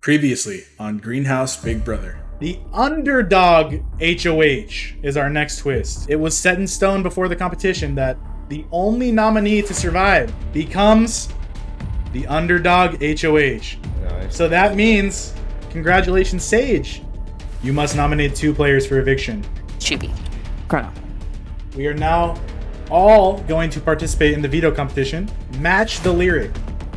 Previously on Greenhouse Big Brother. The underdog HOH is our next twist. It was set in stone before the competition that the only nominee to survive becomes the underdog HOH. Nice. So that means, congratulations, Sage. You must nominate 2 players for eviction. Chubi. Chrono. We are now all going to participate in the veto competition. Match the lyric.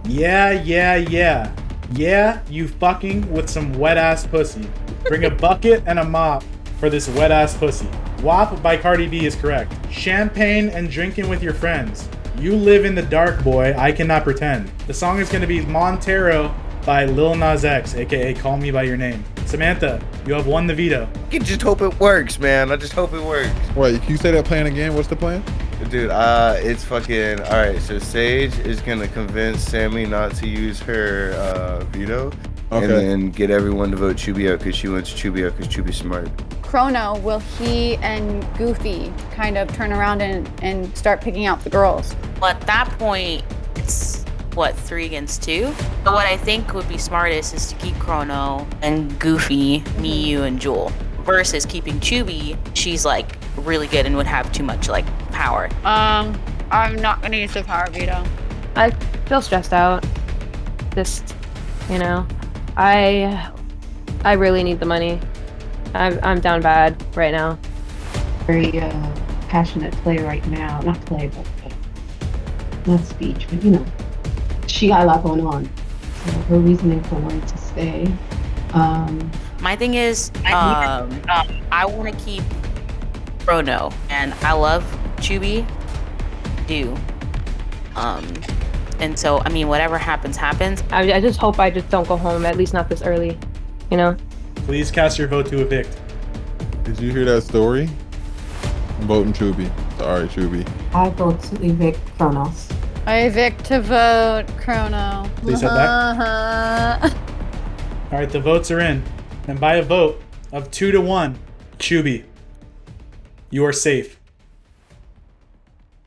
Yeah, yeah, yeah. Yeah, you fucking with some wet ass pussy. Bring a bucket and a mop for this wet ass pussy. WAP by Cardi B is correct. Champagne and drinking with your friends. You live in the dark, boy. I cannot pretend. The song is going to be Montero by Lil Nas X, aka Call Me By Your Name. Samantha, you have won the veto. I can just hope it works, man. I just hope it works. Wait, can you say that plan again? What's the plan? Dude, it's fucking... Alright, so Sage is gonna convince Sammy not to use her veto. Okay. And then get everyone to vote Chubi out because she wants Chubi out because Chubi's smart. Chrono, will he and Goofy kind of turn around and start picking out the girls? Well, at that point, it's, what, 3 against 2? But what I think would be smartest is to keep Chrono and Goofy, me, you, and Jewel. Versus keeping Chubi, she's like really good and would have too much like power. I'm not gonna use the power veto. I feel stressed out. Just, you know, I really need the money. I'm down bad right now. Very passionate play right now. Not play, but not speech, but you know, she got a lot going on. So her reasoning for wanting to stay. My thing is, I want to keep Chrono, and I love Chubi, do. And so, I mean, whatever happens, happens. I just hope I just don't go home, at least not this early, you know? Please cast your vote to evict. Did you hear that story? I'm voting Chubi. Sorry, Chubi. I vote to evict Kronos. I evict to vote Chrono. Please head back. All right, the votes are in. And by a vote of 2-1, Chubi, you are safe.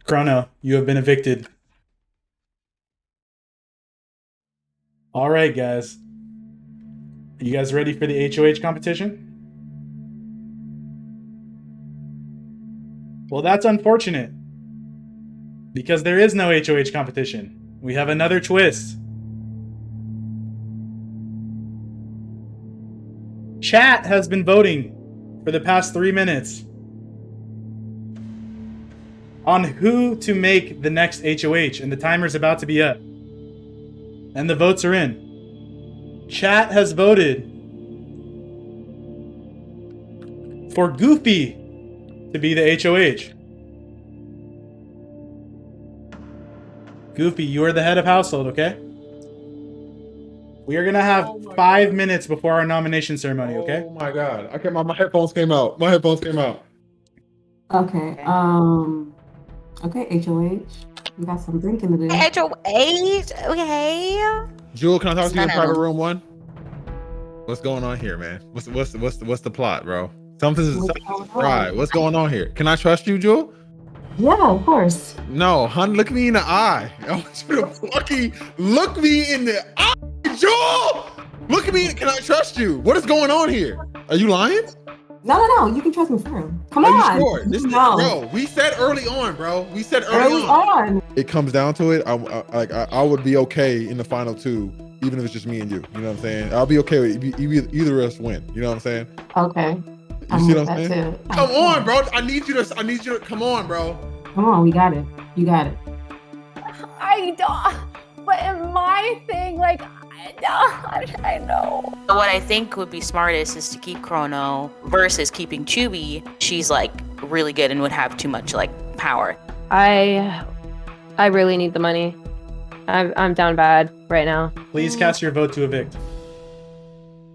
Chrono, you have been evicted. All right, guys. Are you guys ready for the HOH competition? Well, that's unfortunate, because there is no HOH competition. We have another twist. Chat has been voting for the past 3 minutes on who to make the next HOH, and the timer's about to be up. And the votes are in. Chat has voted for Goofy to be the HOH. Goofy, you are the head of household, okay? We are gonna have 5 minutes before our nomination ceremony, okay? Oh my god. My headphones came out. My headphones came out. Okay. Okay, HOH. We got some drinking to do. HOH, okay. Jewel, can I talk to you in private room 1? What's going on here, man? What's the plot, bro? Something's right. What's going on here? Can I trust you, Jewel? Yeah, of course. No, hun, look me in the eye. I want you to fucking look me in the eye, Jewel! Look at me. Can I trust you? What is going on here? Are you lying? No. You can trust me firm. Come Are on. you sure? Bro, we said early on, bro. We said early on. It comes down to it. I would be okay in the final 2, even if it's just me and you. You know what I'm saying? I'll be okay with either of us win. You know what I'm saying? Okay. You see what I'm saying? Come on, bro. I need you to come on, bro. Come on, we got it. You got it. I don't. But in my thing, like, I know. But what I think would be smartest is to keep Chrono versus keeping Chubi. She's like really good and would have too much like power. I really need the money. I'm down bad right now. Please cast your vote to evict.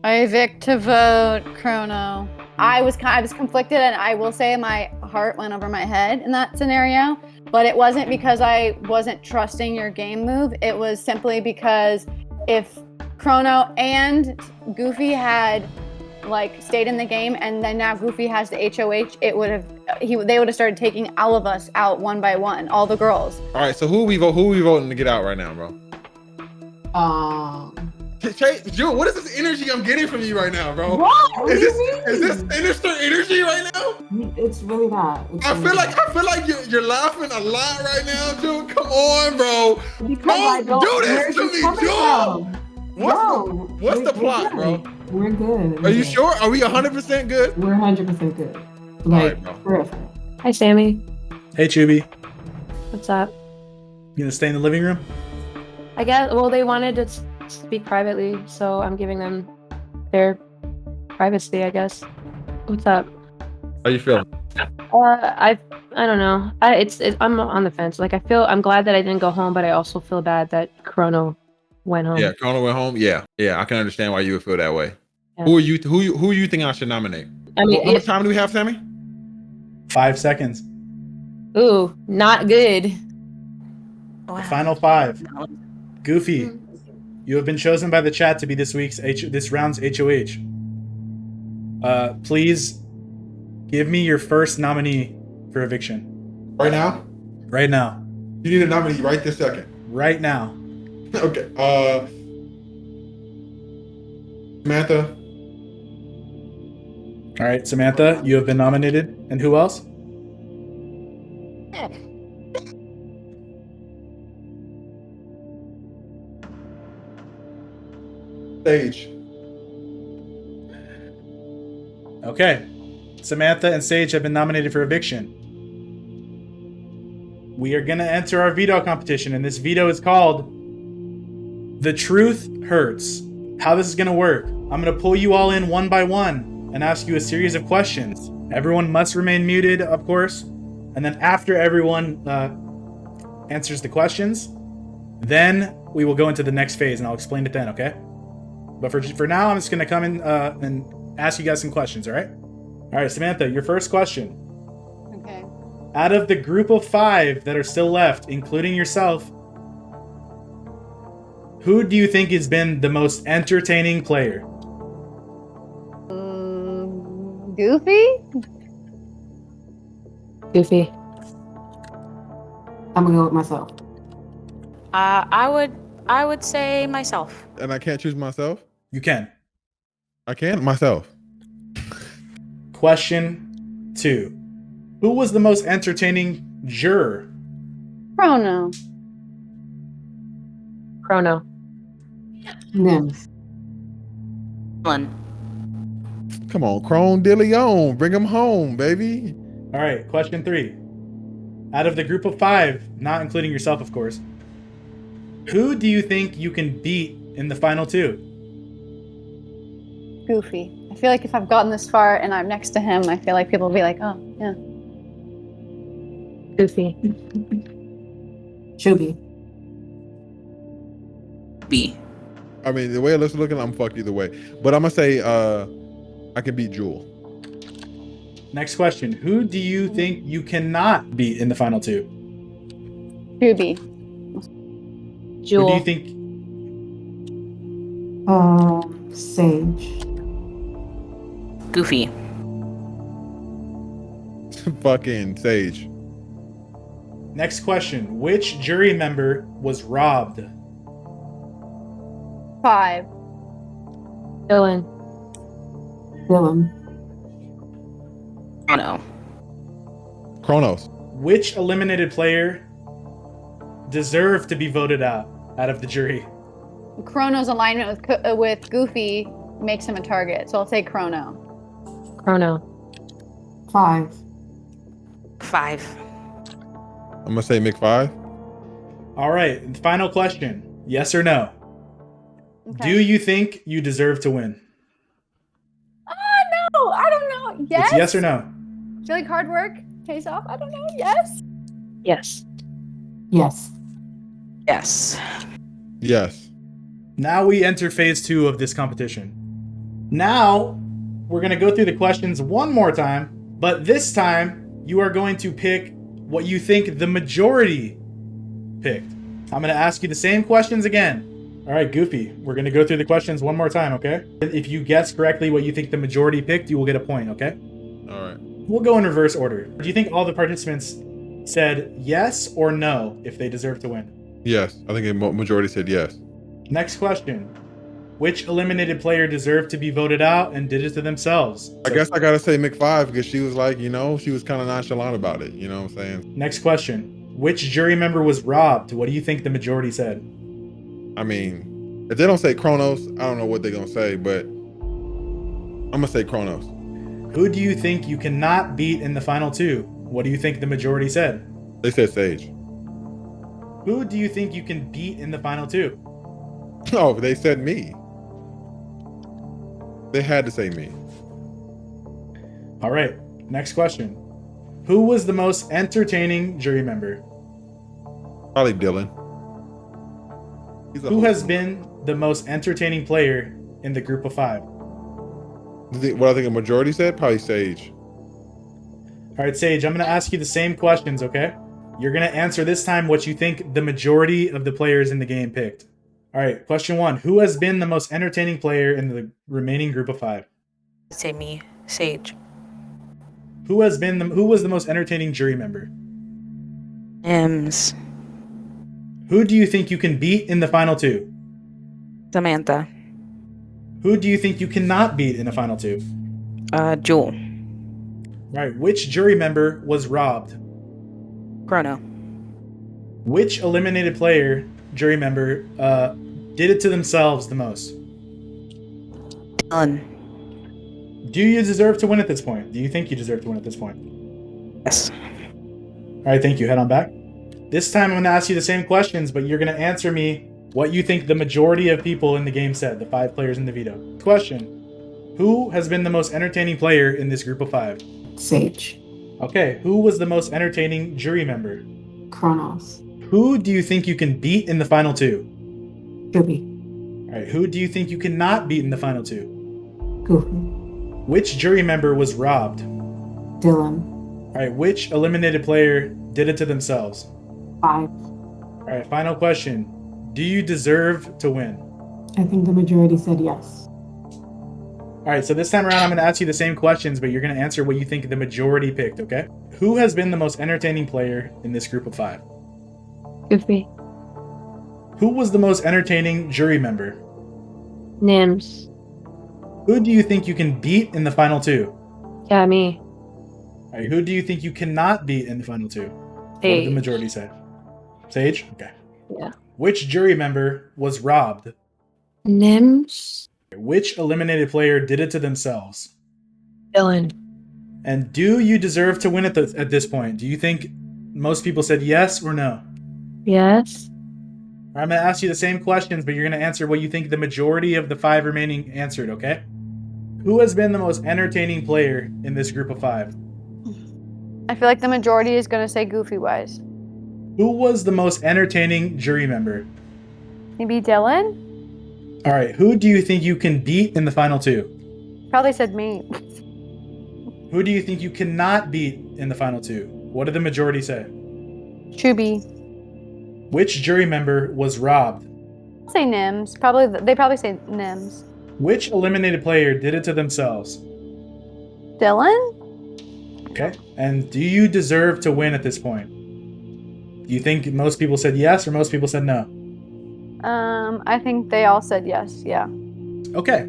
I evict to vote Chrono. I was conflicted, and I will say my heart went over my head in that scenario, but it wasn't because I wasn't trusting your game move. It was simply because if Chrono and Goofy had like stayed in the game, and then now Goofy has the HOH, they would have started taking all of us out one by one, all the girls. All right, so who are we voting to get out right now, bro? Jewel, what is this energy I'm getting from you right now, bro? What? Is this sinister energy right now? It's really not. I feel like you're laughing a lot right now, Jewel. Come on, bro. Because Don't do this to me, Jewel. What's the plot, bro? We're good. Are you sure? Are we 100% good? We're 100% good. Like, forever. Hi, Sammy. Hey, Chubi. What's up? You gonna stay in the living room? I guess. Well, they wanted to speak privately, so I'm giving them their privacy, I guess. What's up? How you feeling? I don't know. I'm on the fence. Like, I'm glad that I didn't go home, but I also feel bad that Chrono went home. Yeah, Chrono went home. Yeah, I can understand why you would feel that way. Yeah. Who you think I should nominate? I mean, how much time do we have, Sammy? 5 seconds. Ooh, not good. The final 5. Goofy, you have been chosen by the chat to be this round's HOH. Please give me your first nominee for eviction. Right now? Right now. You need a nominee right this second. Right now. Okay. Samantha. All right, Samantha, you have been nominated. And who else? Sage. Okay. Samantha and Sage have been nominated for eviction. We are going to enter our veto competition, and this veto is called The Truth Hurts. How this is going to work. I'm going to pull you all in one by one and ask you a series of questions. Everyone must remain muted, of course. And then after everyone answers the questions, then we will go into the next phase, and I'll explain it then, okay? But for now, I'm just going to come in and ask you guys some questions, all right? All right, Samantha, your first question. Okay. Out of the group of 5 that are still left, including yourself, who do you think has been the most entertaining player? Goofy? Goofy. I'm gonna go with myself. I would say myself. And I can't choose myself? You can. I can? Myself. Question 2. Who was the most entertaining juror? Chrono. Chrono. Nimbs. Come on, Crone DeLeon. Bring him home, baby. All right, question 3. Out of the group of 5, not including yourself, of course, who do you think you can beat in the final 2? Goofy. I feel like if I've gotten this far and I'm next to him, I feel like people will be like, oh, yeah. Goofy. Chubi. B. I mean, the way it looks looking, I'm fucked either way. But I'm gonna say I can beat Jewel. Next question. Who do you think you cannot beat in the final 2? Chubi. Jewel. Who do you think? Sage. Goofy. Fucking Sage. Next question. Which jury member was robbed? 5. Dylan. Chrono. Chronos. Which eliminated player deserved to be voted out of the jury? Chrono's alignment with Goofy makes him a target, so I'll say Chrono. Chrono. 5. 5. I'm gonna say Mick 5. All right. Final question. Yes or no? Okay. Do you think you deserve to win? No, I don't know. Yes? It's yes or no? I feel like hard work pays off. I don't know. Yes? Yes. Yes. Yes. Yes. Now we enter phase 2 of this competition. Now we're going to go through the questions one more time, but this time you are going to pick what you think the majority picked. I'm going to ask you the same questions again. All right, Goofy, we're going to go through the questions one more time, okay? If you guess correctly what you think the majority picked, you will get a point, okay? All right. We'll go in reverse order. Do you think all the participants said yes or no if they deserve to win? Yes. I think a majority said yes. Next question. Which eliminated player deserved to be voted out and did it to themselves? I guess I gotta say McFive because she was like, you know, she was kind of nonchalant about it. You know what I'm saying? Next question. Which jury member was robbed? What do you think the majority said? I mean, if they don't say Kronos, I don't know what they're gonna say, but I'm gonna say Kronos. Who do you think you cannot beat in the final two? What do you think the majority said? They said Sage. Who do you think you can beat in the final two? Oh, they said me. They had to say me. All right, next question. Who was the most entertaining jury member? Probably Dylan. Who has been the most entertaining player in the group of five? What I think a majority said? Probably Sage. All right, Sage, I'm going to ask you the same questions, okay? You're going to answer this time what you think the majority of the players in the game picked. All right, question 1. Who has been the most entertaining player in the remaining group of 5? Say me, Sage. Who was the most entertaining jury member? Nimbs. Who do you think you can beat in the final 2? Samantha. Who do you think you cannot beat in the final 2? Jewel. All right, which jury member was robbed? Chrono. Which eliminated player, jury member, did it to themselves the most? Dylan. Do you deserve to win at this point? Do you think you deserve to win at this point? Yes. All right, thank you. Head on back. This time I'm going to ask you the same questions, but you're going to answer me what you think the majority of people in the game said, the 5 players in the veto. Question. Who has been the most entertaining player in this group of 5? Sage. Okay, who was the most entertaining jury member? Kronos. Who do you think you can beat in the final 2? Chubi. All right, who do you think you cannot beat in the final 2? Goofy. Which jury member was robbed? Dylan. All right, which eliminated player did it to themselves? 5. All right, final question. Do you deserve to win? I think the majority said yes. All right, so this time around, I'm going to ask you the same questions, but you're going to answer what you think the majority picked, okay? Who has been the most entertaining player in this group of 5? Goofy. Who was the most entertaining jury member? Nimbs. Who do you think you can beat in the final 2? Yeah, me. All right, who do you think you cannot beat in the final 2? What did the Sage. majority say? Sage? Okay. Yeah. Which jury member was robbed? Nimbs. Which eliminated player did it to themselves? Dylan. And do you deserve to win at this point? Do you think most people said yes or no? Yes. I'm going to ask you the same questions, but you're going to answer what you think the majority of the 5 remaining answered, okay? Who has been the most entertaining player in this group of 5? I feel like the majority is going to say Goofy Wise. Who was the most entertaining jury member? Maybe Dylan? All right, who do you think you can beat in the final 2? Probably said me. Who do you think you cannot beat in the final 2? What did the majority say? Chubi. Which jury member was robbed? Say Nimbs. They probably say Nimbs. Which eliminated player did it to themselves? Dylan? Okay. And do you deserve to win at this point? Do you think most people said yes or most people said no? I think they all said yes, yeah. Okay.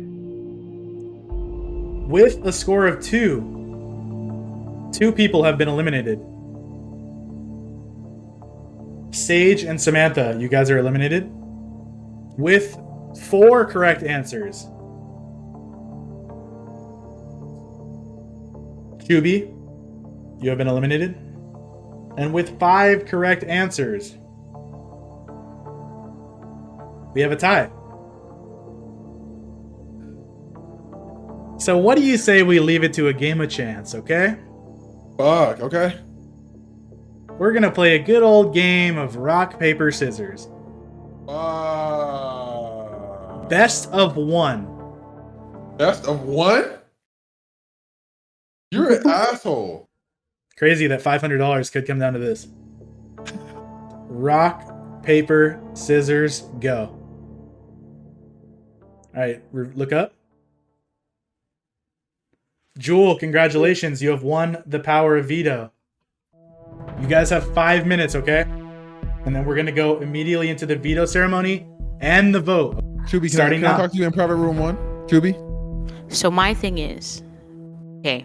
With a score of 2 people have been eliminated. Sage and Samantha, you guys are eliminated. With 4 correct answers. Chubi, you have been eliminated. And with 5 correct answers, we have a tie. So what do you say we leave it to a game of chance, okay? Fuck, okay. We're gonna play a good old game of rock, paper, scissors. Best of 1. Best of 1? You're an asshole. Crazy that $500 could come down to this. Rock, paper, scissors, go. All right, look up. Jewel, congratulations. You have won the power of veto. You guys have 5 minutes, okay? And then we're going to go immediately into the veto ceremony and the vote. Chubi, Starting can I now. talk to you in private room 1? Chubi? So my thing is, okay,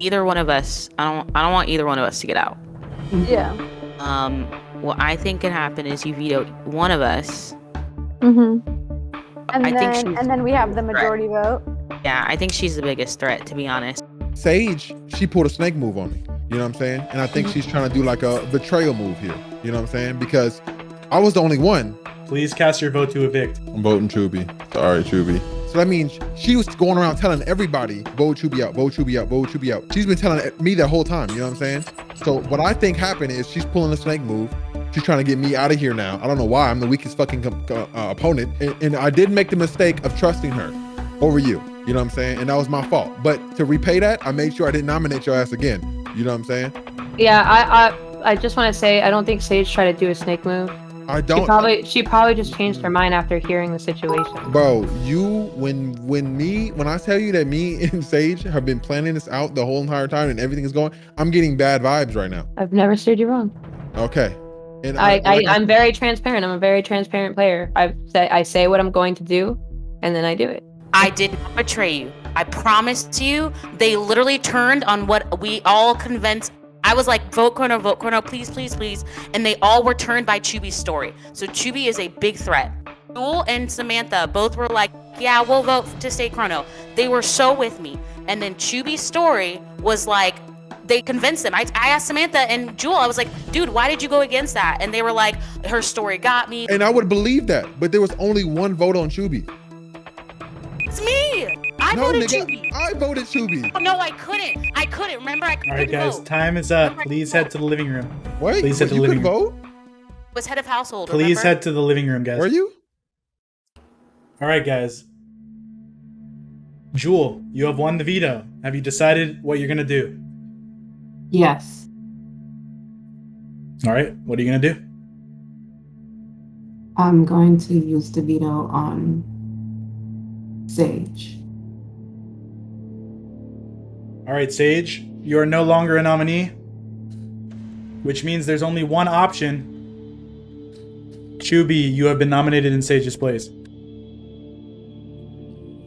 neither one of us. I don't want either one of us to get out. Yeah. What I think can happen is you veto one of us. Mm-hmm. And I think and then we have the majority vote. Yeah, I think she's the biggest threat, to be honest. Sage, she pulled a snake move on me. You know what I'm saying? And I think she's trying to do like a betrayal move here. You know what I'm saying? Because I was the only one. Please cast your vote to evict. I'm voting Chubi. Sorry, Chubi. So that means she was going around telling everybody, vote Chubi out, vote Chubi out, vote Chubi out. She's been telling me the whole time, you know what I'm saying? So what I think happened is she's pulling a snake move. She's trying to get me out of here now. I don't know why. I'm the weakest fucking opponent. And I did make the mistake of trusting her over you. You know what I'm saying? And that was my fault. But to repay that, I made sure I didn't nominate your ass again. You know what I'm saying? Yeah, I just want to say I don't think Sage tried to do a snake move. I don't. She probably just changed her mind after hearing the situation. Bro, when I tell you that me and Sage have been planning this out the whole entire time and everything is going, I'm getting bad vibes right now. I've never steered you wrong. Okay. And I'm very transparent. I'm a very transparent player. I say what I'm going to do, and then I do it. I did not betray you. I promised you. They literally turned on what we all convinced. I was like, vote Chrono, please, please, please. And they all were turned by Chubi's story. So Chubi is a big threat. Jewel and Samantha both were like, yeah, we'll vote to stay Chrono. They were so with me. And then Chubi's story was like, they convinced them. I asked Samantha and Jewel, I was like, dude, why did you go against that? And they were like, her story got me. And I would believe that, but there was only one vote on Chubi. It's me. I voted Chubi. I voted Chubi. Oh, no, I couldn't. Remember, I couldn't All right, guys, vote. time is up. Please head to the living room. Wait, please head to the you living could room. vote? Was head of household. Please remember? head to the living room, guys. Were you? All right, guys. Jewel, you have won the veto. Have you decided what you're gonna do? Yes. All right, what are you gonna do? I'm going to use the veto on Sage. All right, Sage, you are no longer a nominee, which means there's only one option. Chubi, you have been nominated in Sage's place.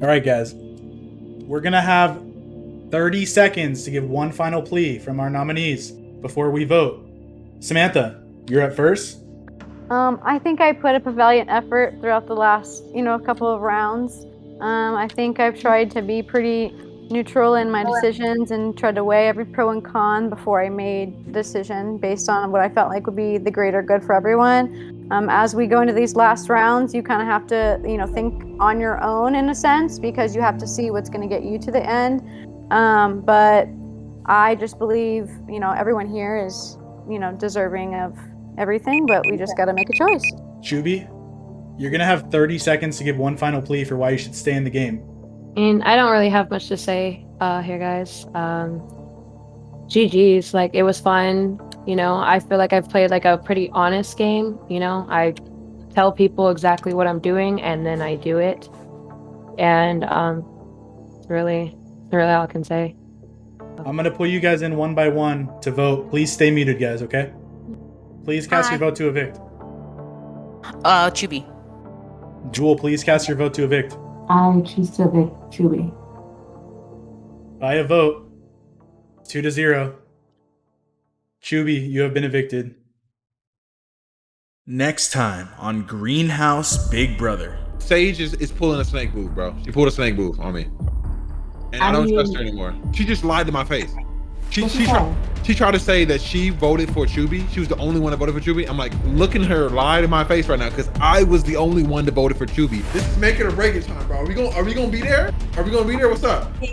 All right, guys. We're going to have 30 seconds to give one final plea from our nominees before we vote. Samantha, you're up first. I think I put up a valiant effort throughout the last, couple of rounds. I think I've tried to be pretty neutral in my decisions and tried to weigh every pro and con before I made the decision based on what I felt like would be the greater good for everyone. As we go into these last rounds, you kind of have to, think on your own in a sense because you have to see what's going to get you to the end. But I just believe, everyone here is, deserving of everything, but we just got to make a choice. Chubi, you're going to have 30 seconds to give one final plea for why you should stay in the game. And I don't really have much to say here, guys. GG's, it was fun. I feel like I've played a pretty honest game. I tell people exactly what I'm doing and then I do it. And it's really all I can say. I'm going to put you guys in one by one to vote. Please stay muted, guys, okay? Please cast your vote to evict. Chubi. Jewel, please cast your vote to evict. I choose to evict Chubi. By a vote, 2-0. Chubi, you have been evicted. Next time on Greenhouse Big Brother. Sage is pulling a snake move, bro. She pulled a snake move on me. And I don't trust her anymore. She just lied to my face. She tried to say that she voted for Chubi. She was the only one that voted for Chubi. I'm like, looking her lie to my face right now because I was the only one that voted for Chubi. This is make it or break it time, bro. Are we gonna be there? What's up?